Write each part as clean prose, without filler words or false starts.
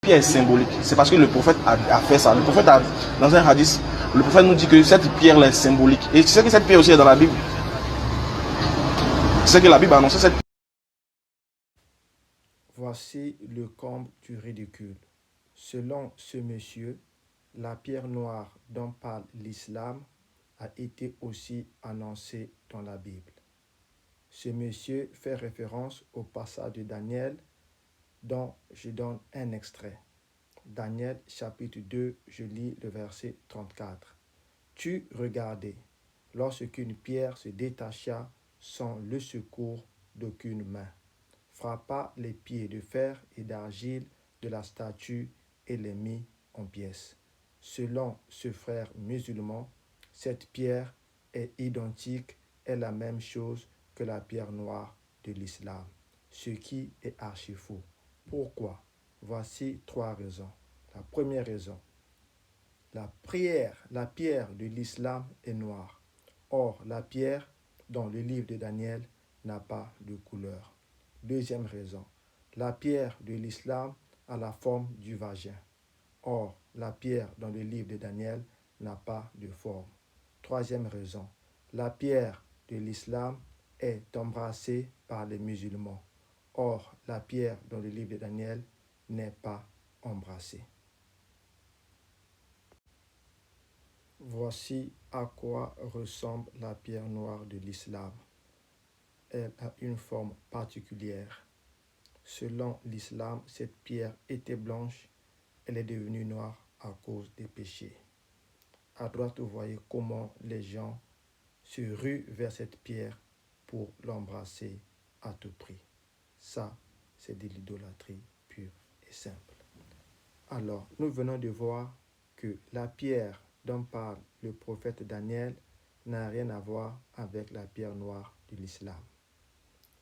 pierre est symbolique. C'est parce que le prophète a fait ça. Le prophète dans un hadith, le prophète nous dit que cette pierre est symbolique. Et tu sais que cette pierre aussi est dans la Bible. C'est que la Bible a annoncé cette pierre. Voici le comble du ridicule. Selon ce monsieur, la pierre noire dont parle l'islam a été aussi annoncée dans la Bible. Ce monsieur fait référence au passage de Daniel dont je donne un extrait. Daniel chapitre 2, je lis le verset 34. Tu regardais, lorsqu'une pierre se détacha sans le secours d'aucune main, frappa les pieds de fer et d'argile de la statue et les mit en pièces. Selon ce frère musulman, cette pierre est identique et la même chose que la pierre noire de l'islam, ce qui est archi faux. Pourquoi? Voici 3 raisons. La première raison, la pierre de l'islam est noire. Or, la pierre dans le livre de Daniel n'a pas de couleur. Deuxième raison, la pierre de l'islam a la forme du vagin. Or, la pierre dans le livre de Daniel n'a pas de forme. Troisième raison, la pierre de l'islam est embrassée par les musulmans. Or, la pierre dans le livre de Daniel n'est pas embrassée. Voici à quoi ressemble la pierre noire de l'islam. Elle a une forme particulière. Selon l'islam, cette pierre était blanche, elle est devenue noire à cause des péchés. À droite, vous voyez comment les gens se ruent vers cette pierre pour l'embrasser à tout prix. Ça, c'est de l'idolâtrie pure et simple. Alors, nous venons de voir que la pierre dont parle le prophète Daniel n'a rien à voir avec la pierre noire de l'islam.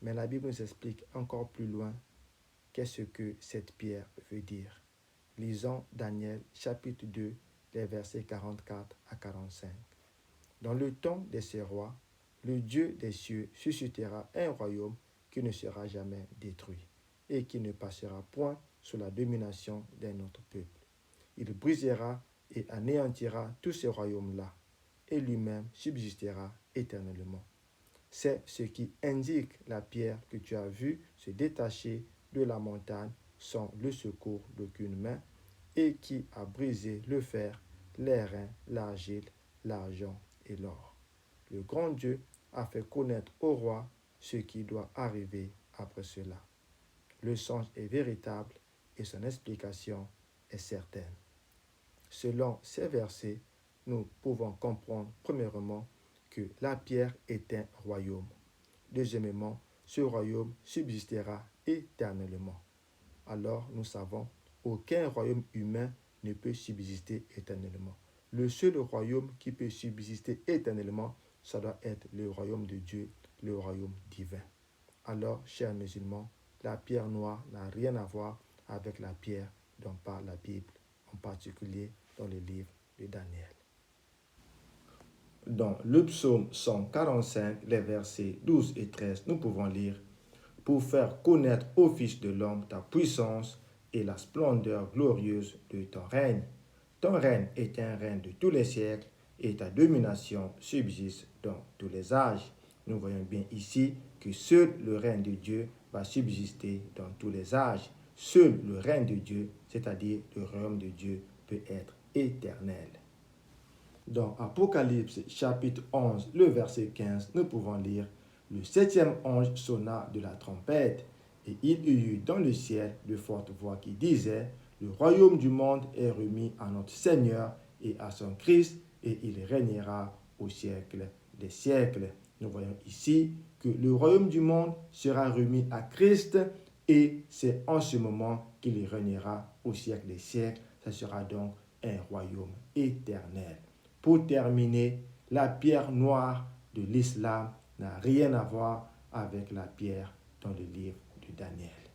Mais la Bible nous explique encore plus loin qu'est-ce que cette pierre veut dire. Lisons Daniel chapitre 2, les versets 44 à 45. Dans le temps de ces rois, le Dieu des cieux suscitera un royaume qui ne sera jamais détruit et qui ne passera point sous la domination d'un autre peuple. Il brisera et anéantira tous ces royaumes-là, et lui-même subsistera éternellement. C'est ce qui indique la pierre que tu as vue se détacher de la montagne sans le secours d'aucune main, et qui a brisé le fer, les reins, l'argile, l'argent et l'or. Le grand Dieu a fait connaître au roi ce qui doit arriver après cela. Le sens est véritable et son explication est certaine. Selon ces versets, nous pouvons comprendre premièrement que la pierre est un royaume. Deuxièmement, ce royaume subsistera éternellement. Alors nous savons, aucun royaume humain ne peut subsister éternellement. Le seul royaume qui peut subsister éternellement, ça doit être le royaume de Dieu, le royaume divin. Alors, chers musulmans, la pierre noire n'a rien à voir avec la pierre dont parle la Bible, en particulier dans le livre de Daniel. Dans le psaume 145, les versets 12 et 13, nous pouvons lire « Pour faire connaître au Fils de l'homme ta puissance et la splendeur glorieuse de ton règne. Ton règne est un règne de tous les siècles et ta domination subsiste dans tous les âges. » Nous voyons bien ici que seul le règne de Dieu va subsister dans tous les âges. Seul le règne de Dieu, c'est-à-dire le royaume de Dieu, peut être éternel. Dans Apocalypse chapitre 11, le verset 15, nous pouvons lire « Le 7e ange sonna de la trompette, et il y eut dans le ciel de fortes voix qui disaient « Le royaume du monde est remis à notre Seigneur et à son Christ, et il régnera au siècle des siècles. » Nous voyons ici que le royaume du monde sera remis à Christ, et c'est en ce moment qu'il régnera au siècle des siècles. Ce sera donc un royaume éternel. Pour terminer, la pierre noire de l'islam n'a rien à voir avec la pierre dans le livre de Daniel.